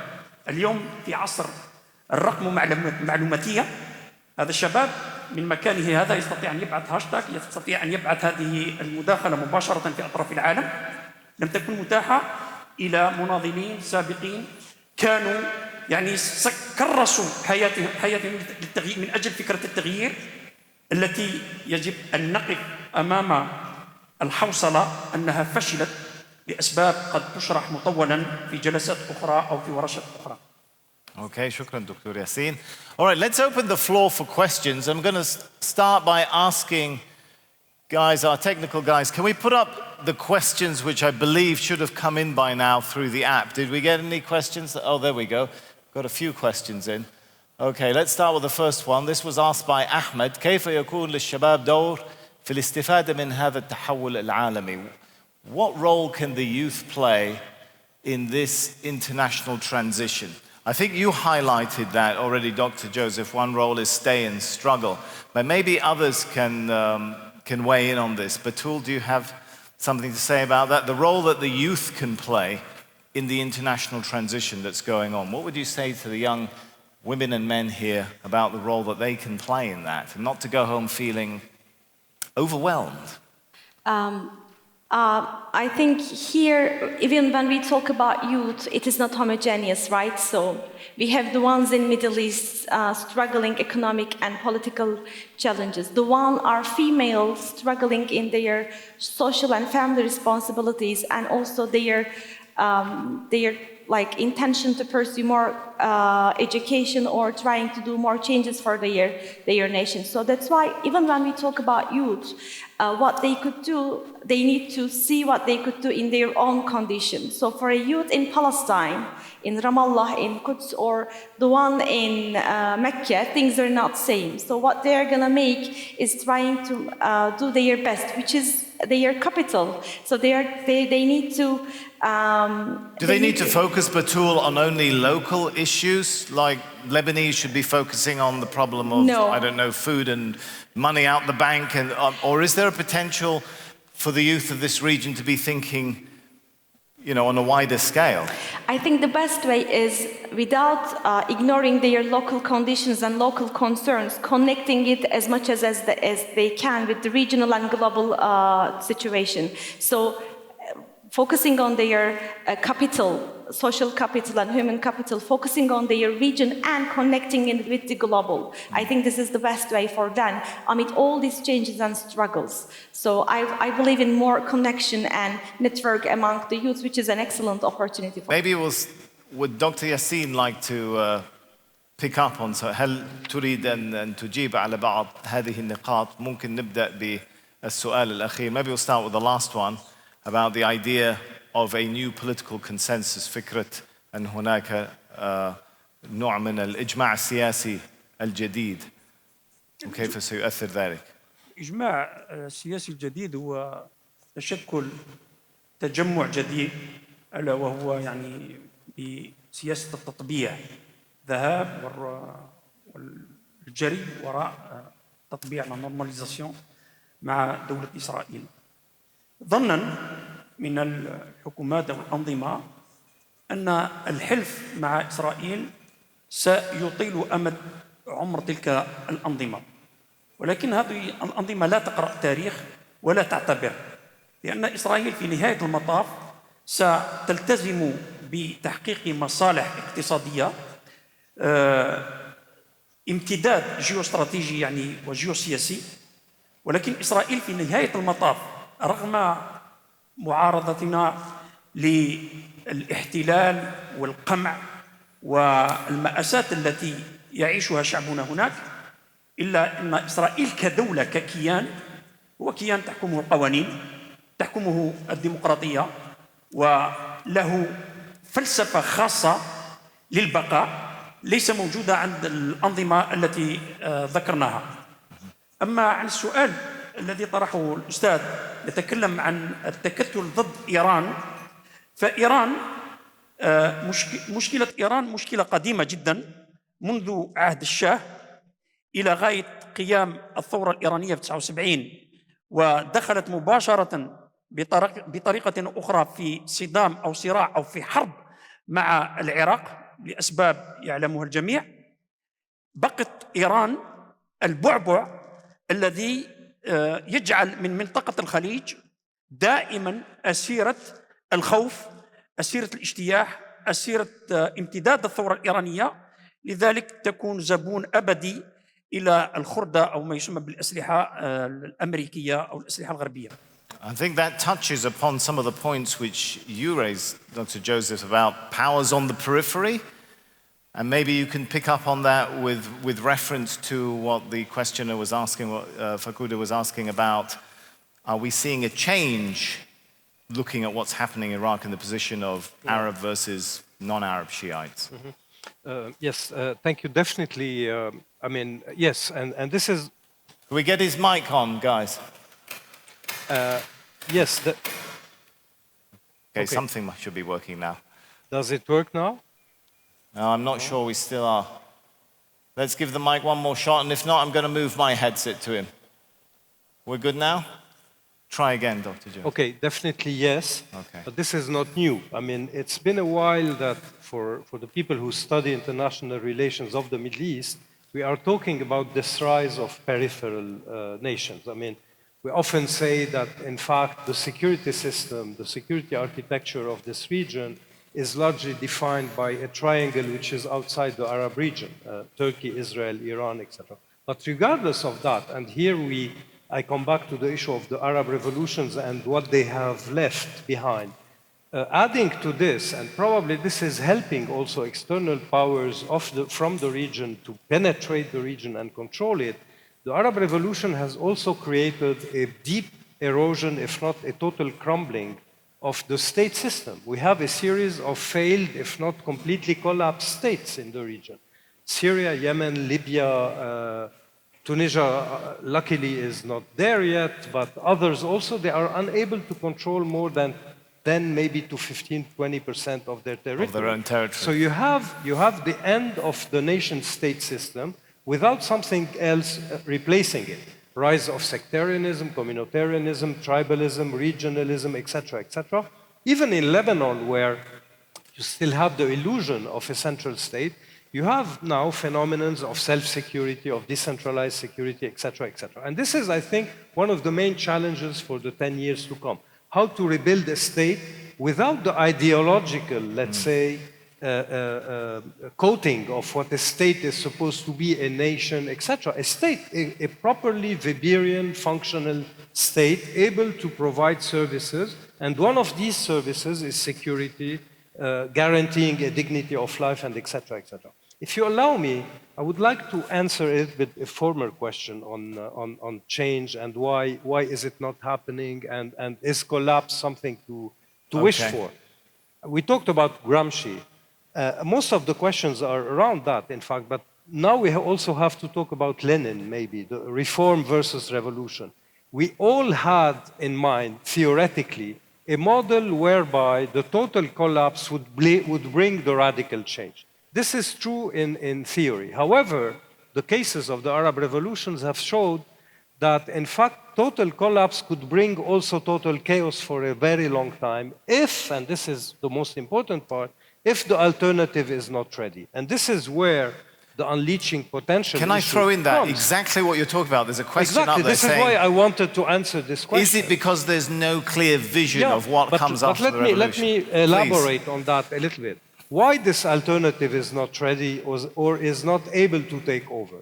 اليوم في عصر الرقم معلوماتية، هذا الشباب من مكانه هذا يستطيع أن يبعث هاشتاج، يستطيع أن يبعث هذه المداخلة مباشرة في أطراف العالم، لم تكن متاحة إلى مناضلين سابقين كانوا يعني كرسوا حياتهم للتغيير من أجل فكرة التغيير التي يجب أن نقف أمام الحوصلة أنها فشلت لأسباب قد تشرح مطولا في جلسات أخرى أو في ورشات أخرى. Okay, shukran, Dr. Yassine. All right, let's open the floor for questions. I'm going to start by asking guys, our technical guys, can we put up the questions which I believe should have come in by now through the app? Did we get any questions? Oh, there we go. Got a few questions in. Okay, let's start with the first one. This was asked by Ahmed. كيف يكون للشباب دور في الاستفادة من هذا التحول العالمي? What role can the youth play in this international transition? I think you highlighted that already, Dr. Joseph. One role is stay and struggle, but maybe others can weigh in on this. Betül, do you have something to say about that? The role that the youth can play in the international transition that's going on. What would you say to the young women and men here about the role that they can play in that, and not to go home feeling overwhelmed? I think here, even when we talk about youth, it is not homogeneous, right? So we have the ones in Middle East struggling economic and political challenges. The one are females struggling in their social and family responsibilities, and also their their like intention to pursue more education or trying to do more changes for their nation. So that's why even when we talk about youth, what they could do, they need to see what they could do in their own conditions. So for a youth in Palestine, in Ramallah, in Quds, or the one in Mecca, things are not same. So what they are gonna make is trying to do their best, which is their capital. So they need to. Do they need to focus, Betül, on only local issues? Like Lebanese should be focusing on the problem of, No. I don't know, food and money out the bank, and or is there a potential for the youth of this region to be thinking, you know, on a wider scale? I think the best way is without ignoring their local conditions and local concerns, connecting it as much as they can with the regional and global situation. So focusing on their capital, social capital and human capital, focusing on their region and connecting it with the global. I think this is the best way for them amid all these changes and struggles. So I believe in more connection and network among the youth, which is an excellent opportunity for Maybe would Dr. Yassine like to pick up on, هل تريد أن تجيب على بعض هذه النقاط؟ ممكن نبدأ بالسؤال الأخير. Maybe we'll start with the last one about the idea of a new political consensus, فكرة أن هناك نوع من الإجماع السياسي الجديد وكيف سيؤثر ذلك؟ الإجماع السياسي الجديد هو تشكل تجمع جديد، ألا وهو يعني بسياسة التطبيع، ذهاب والجري وراء تطبيع النورماليزاسيون مع دولة إسرائيل. ظناً من الحكومات والأنظمة أن الحلف مع إسرائيل سيطيل أمد عمر تلك الأنظمة، ولكن هذه الأنظمة لا تقرأ تاريخ ولا تعتبر، لأن إسرائيل في نهاية المطاف ستلتزم بتحقيق مصالح اقتصادية، امتداد جيوستراتيجي يعني وجيوسياسي، ولكن إسرائيل في نهاية المطاف رغم معارضتنا للاحتلال والقمع والمأساة التي يعيشها شعبنا هناك، إلا أن إسرائيل كدولة ككيان هو كيان تحكمه القوانين، تحكمه الديمقراطية، وله فلسفة خاصة للبقاء ليس موجودة عند الأنظمة التي ذكرناها. أما عن السؤال الذي طرحه الأستاذ يتكلم عن التكتل ضد إيران، فإيران مشكلة إيران مشكلة قديمة جدا منذ عهد الشاه إلى غاية قيام الثورة الإيرانية في 79، ودخلت مباشرة بطريقة أخرى في صدام أو صراع أو في حرب مع العراق لأسباب يعلمها الجميع. بقت إيران البعبع الذي يجعل من منطقة الخليج دائما أسيرة الخوف، أسيرة الاجتياح، أسيرة امتداد الثورة الإيرانية، لذلك تكون زبون أبدي إلى الخردة أو ما يسمى بالأسلحة الأمريكية أو الأسلحة الغربية. I think that touches upon some of the points which you raised, Dr. Joseph, about powers on the periphery. And maybe you can pick up on that with reference to what the questioner was asking, what Fakuda was asking about. Are we seeing a change looking at what's happening in Iraq in the position of Arab versus non-Arab Shiites? Yes, thank you. Definitely. I mean, yes, and this is... Can we get his mic on, guys? Yes. Okay, something should be working now. Does it work now? No, I'm not sure we still are. Let's give the mic one more shot, and if not, I'm going to move my headset to him. We're good now? Try again, Dr. Jones. Okay, definitely yes. Okay. But this is not new. I mean, it's been a while that for the people who study international relations of the Middle East, we are talking about this rise of peripheral nations. I mean, we often say that, in fact, the security system, the security architecture of this region is largely defined by a triangle which is outside the Arab region, Turkey, Israel, Iran, etc. But regardless of that, and here I come back to the issue of the Arab revolutions and what they have left behind. Adding to this, and probably this is helping also external powers from the region to penetrate the region and control it, the Arab Revolution has also created a deep erosion, if not a total crumbling, of the state system. We have a series of failed, if not completely collapsed states in the region. Syria, Yemen, Libya, Tunisia, luckily is not there yet, but others also, they are unable to control more than 10, maybe to 15, 20% of their territory. Of their own territory. So you have the end of the nation-state system without something else replacing it. Rise of sectarianism, communitarianism, tribalism, regionalism, etc., etc. Even in Lebanon, where you still have the illusion of a central state, you have now phenomena of self-security, of decentralized security, etc., etc. And this is, I think, one of the main challenges for the 10 years to come. How to rebuild a state without the ideological, let's say, coating of what a state is supposed to be, a nation, etc. A state, a properly Weberian, functional state, able to provide services, and one of these services is security, guaranteeing a dignity of life, and etc., etc. If you allow me, I would like to answer it with a former question on change and why is it not happening, and is collapse something to wish for. We talked about Gramsci. Most of the questions are around that, in fact, but now we also have to talk about Lenin, maybe, the reform versus revolution. We all had in mind, theoretically, a model whereby the total collapse would bring the radical change. This is true in theory. However, the cases of the Arab revolutions have showed that, in fact, total collapse could bring also total chaos for a very long time if, and this is the most important part, if the alternative is not ready. And this is where the unleashing potential Can I throw in that comes. Exactly what you're talking about? There's a question exactly. up there This saying, is why I wanted to answer this question. is it because there's no clear vision of what comes after the revolution? Let me elaborate on that a little bit. Why this alternative is not ready or is not able to take over?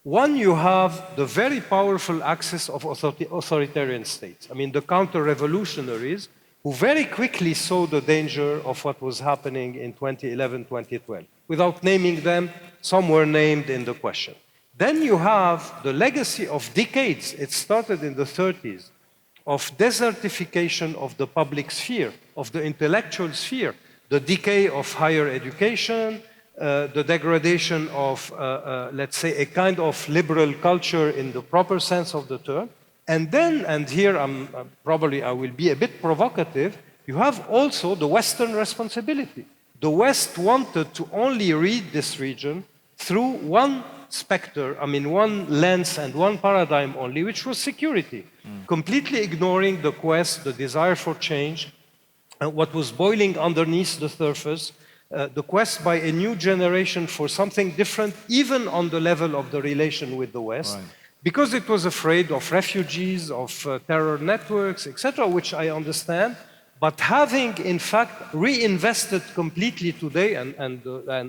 One, you have the very powerful axis of authoritarian states. I mean, the counter-revolutionaries who very quickly saw the danger of what was happening in 2011, 2012. Without naming them, some were named in the question. Then you have the legacy of decades, it started in the 30s, of desertification of the public sphere, of the intellectual sphere, the decay of higher education, the degradation of, let's say, a kind of liberal culture in the proper sense of the term. And then, and here probably I will be a bit provocative, you have also the Western responsibility. The West wanted to only read this region through one specter, I mean one lens and one paradigm only, which was security, completely ignoring the quest, the desire for change, and what was boiling underneath the surface, the quest by a new generation for something different, even on the level of the relation with the West. Right. Because it was afraid of refugees, of terror networks, etc., which I understand, but having, in fact, reinvested completely today, and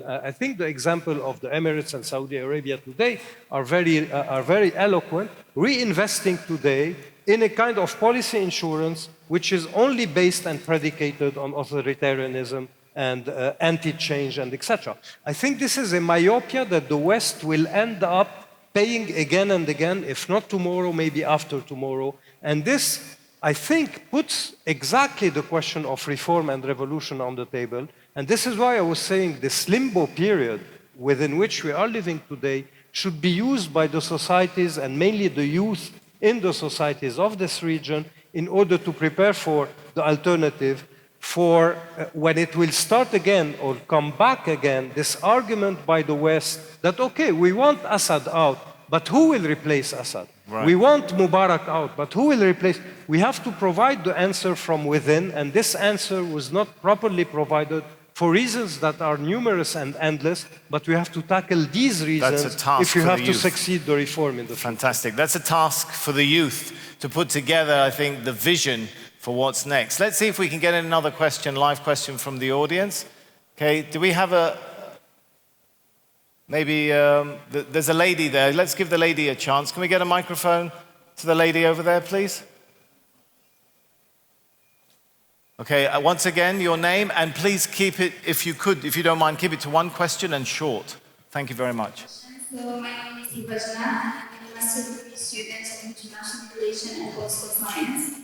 I think the example of the Emirates and Saudi Arabia today are very eloquent, reinvesting today in a kind of policy insurance which is only based and predicated on authoritarianism and anti-change and etc. I think this is a myopia that the West will end up paying again and again, if not tomorrow, maybe after tomorrow. And this, I think, puts exactly the question of reform and revolution on the table. And this is why I was saying this limbo period within which we are living today should be used by the societies and mainly the youth in the societies of this region in order to prepare for the alternative, for when it will start again or come back again, this argument by the West that, okay, we want Assad out, but who will replace Assad? Right. We want Mubarak out, but who will replace? We have to provide the answer from within, and this answer was not properly provided for reasons that are numerous and endless, but we have to tackle these reasons if you have to succeed the reform in the future. Fantastic. That's a task for the youth to put together, I think, the vision for what's next. Let's see if we can get another question, live question from the audience. Okay, do we have maybe there's a lady there. Let's give the lady a chance. Can we get a microphone to the lady over there, please? Okay, once again, your name, and please keep it, if you don't mind, keep it to one question and short. Thank you very much. So my name is Ivajna, and I'm a master's degree student in international relations and political science.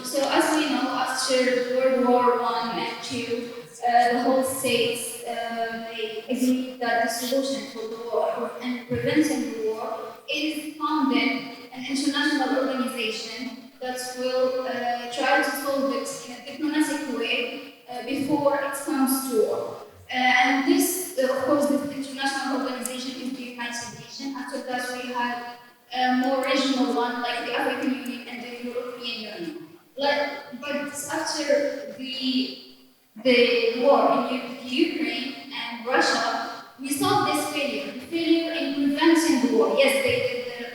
So as we know, after World War I and II, the whole states they agreed that the solution for the war and preventing the war is founding an international organization that will try to solve it in a diplomatic way before it comes to war. And this, of course, this international organization is the United Nations. After that, we had a more regional one like the African Union and the European Union. But after the war in Ukraine and Russia, we saw this failure in preventing the war. Yes, they did their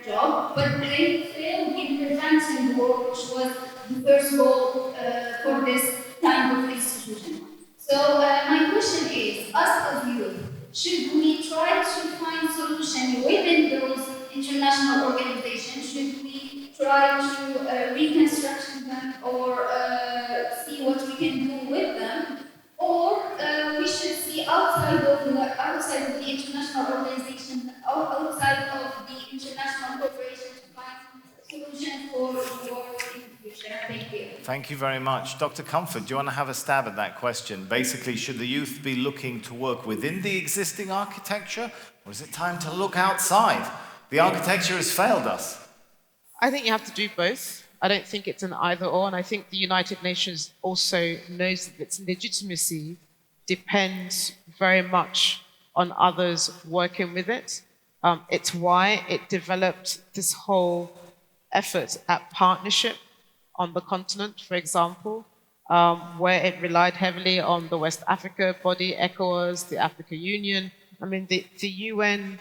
job, but they failed in preventing the war, which was the first goal for this kind of institution. So my question is, us as youth, should we try to find solution within those international organizations? Should we try to reconstruct them or see what we can do with them? Or we should see outside of the international organization, outside of the international corporation to find solution for the world in the future. Thank you. Thank you very much. Dr. Comfort, do you want to have a stab at that question? Basically, should the youth be looking to work within the existing architecture, or is it time to look outside? The architecture has failed us. I think you have to do both. I don't think it's an either or, and I think the United Nations also knows that its legitimacy depends very much on others working with it. It's why it developed this whole effort at partnership on the continent, for example, where it relied heavily on the West Africa body, ECOWAS, the African Union. I mean, the UN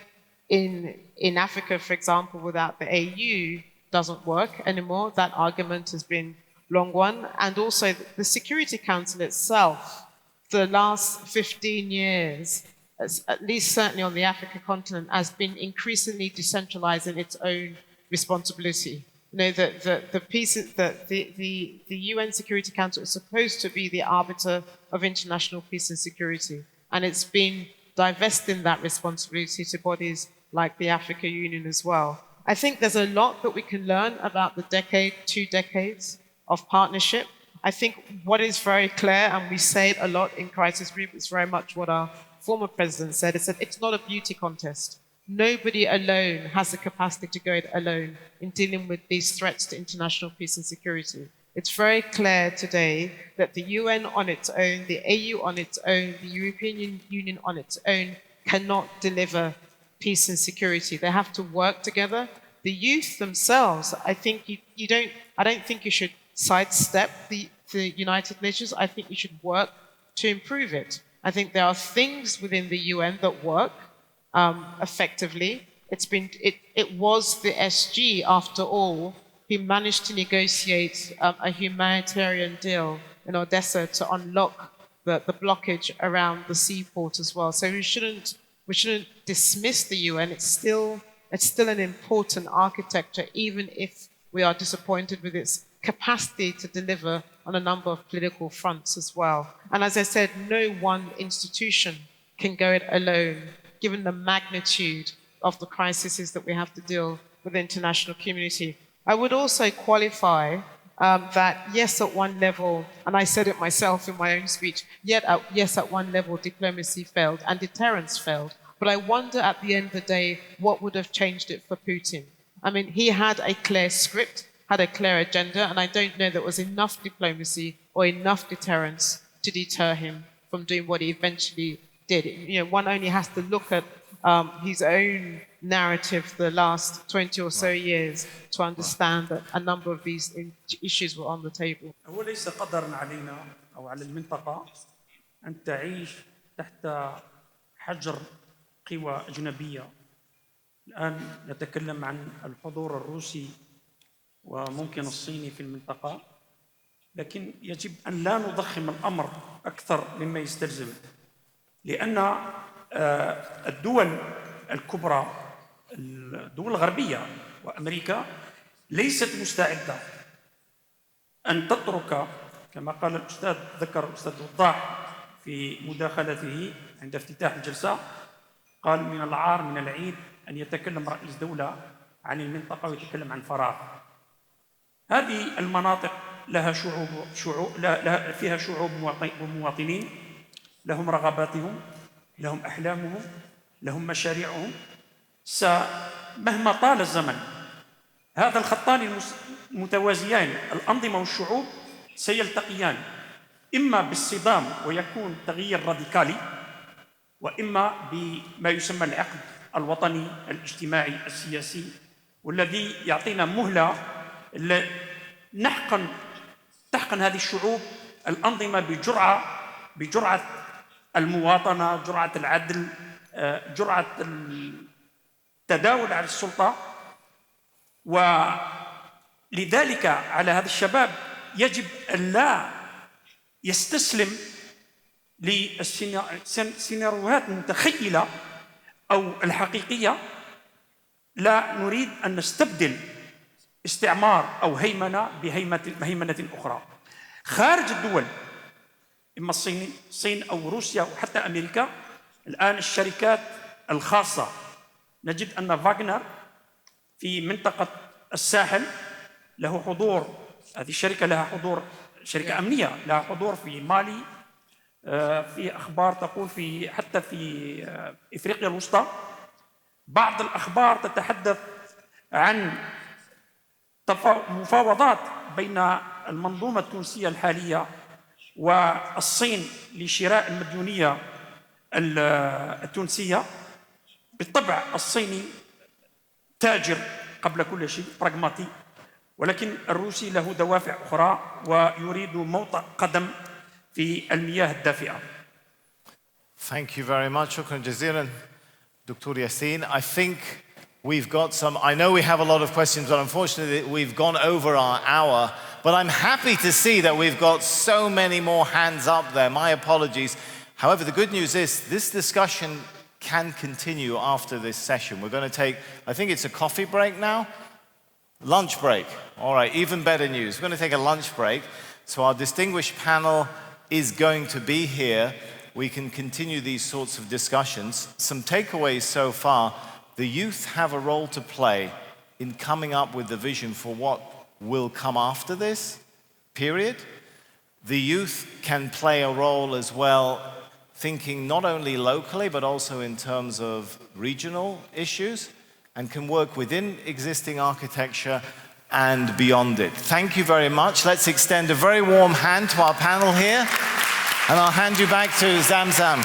in Africa, for example, without the AU, doesn't work anymore. That argument has been long won. And also the Security Council itself, the last 15 years, at least certainly on the African continent, has been increasingly decentralized in its own responsibility. You know, the UN Security Council is supposed to be the arbiter of international peace and security. And it's been divesting that responsibility to bodies like the African Union as well. I think there's a lot that we can learn about the 2 decades of partnership. I think what is very clear, and we say it a lot in Crisis Group, is very much what our former president said. He said, it's not a beauty contest. Nobody alone has the capacity to go it alone in dealing with these threats to international peace and security. It's very clear today that the UN on its own, the AU on its own, the European Union on its own cannot deliver peace and security. They have to work together. The youth themselves, I think I don't think you should sidestep the United Nations. I think you should work to improve it. I think there are things within the UN that work effectively. It was the SG, after all, who managed to negotiate a humanitarian deal in Odessa to unlock the blockage around the seaport as well. So we shouldn't dismiss the UN. It's still an important architecture, even if we are disappointed with its capacity to deliver on a number of political fronts as well. And as I said, no one institution can go it alone, given the magnitude of the crises that we have to deal with the international community. I would also qualify that, yes, at one level, and I said it myself in my own speech, yes, at one level, diplomacy failed and deterrence failed. But I wonder at the end of the day, what would have changed it for Putin? I mean, he had a clear script, had a clear agenda, and I don't know there was enough diplomacy or enough deterrence to deter him from doing what he eventually did. You know, one only has to look at his own narrative the last 20 or so years to understand that a number of these issues were on the table. وليس قدرا علينا أو على المنطقة أن تعيش تحت حجر قوى أجنبية. الآن نتكلم عن الحضور الروسي وممكن الصيني في المنطقة، لكن يجب أن لا نضخم الأمر أكثر مما يستلزم، لأن الدول الكبرى، الدول الغربية وأمريكا ليست مستعدة أن تترك كما قال الأستاذ ذكر الأستاذ وضاح في مداخلته عند افتتاح الجلسة، قال من العار من العيب أن يتكلم رئيس دولة عن المنطقة ويتكلم عن فراغ. هذه المناطق لها فيها شعوب ومواطنين لهم رغباتهم، لهم أحلامهم، لهم مشاريعهم. مهما طال الزمن هذا الخطان المتوازيان الأنظمة والشعوب سيلتقيان إما بالصدام ويكون تغيير راديكالي، وإما بما يسمى العقد الوطني الاجتماعي السياسي، والذي يعطينا مهلة تحقن هذه الشعوب الأنظمة بجرعة المواطنة، جرعة العدل، جرعة التداول على السلطة. ولذلك على هذا الشباب يجب أن لا يستسلم للسيناريوهات المتخيلة أو الحقيقية. لا نريد أن نستبدل استعمار أو هيمنة بهيمنة أخرى خارج الدول، إما الصين أو روسيا وحتى أمريكا. الآن الشركات الخاصة نجد أن فاغنر في منطقة الساحل له حضور، هذه الشركة لها حضور، شركة أمنية لها حضور في مالي، في أخبار تقول حتى في إفريقيا الوسطى. بعض الأخبار تتحدث عن مفاوضات بين المنظومة التونسية الحالية والصين لشراء المديونية التونسية. بالطبع الصيني تاجر قبل كل شيء، براغماتي، ولكن الروسي له دوافع أخرى ويريد موطئ قدم في المياه الدافئة. Thank you very much. شكرا جزيلا Dr. Yassine. I think we've got some, I know we have a lot of questions, but unfortunately we've gone over our hour. But I'm happy to see that we've got so many more hands up there. My apologies. However, the good news is this discussion can continue after this session. We're going to take, I think it's a coffee break now? Lunch break. All right, even better news. We're going to take a lunch break. So our distinguished panel is going to be here. We can continue these sorts of discussions. Some takeaways so far. The youth have a role to play in coming up with the vision for what will come after this period. The youth can play a role as well, thinking not only locally, but also in terms of regional issues, and can work within existing architecture and beyond it. Thank you very much. Let's extend a very warm hand to our panel here, and I'll hand you back to Zamzam.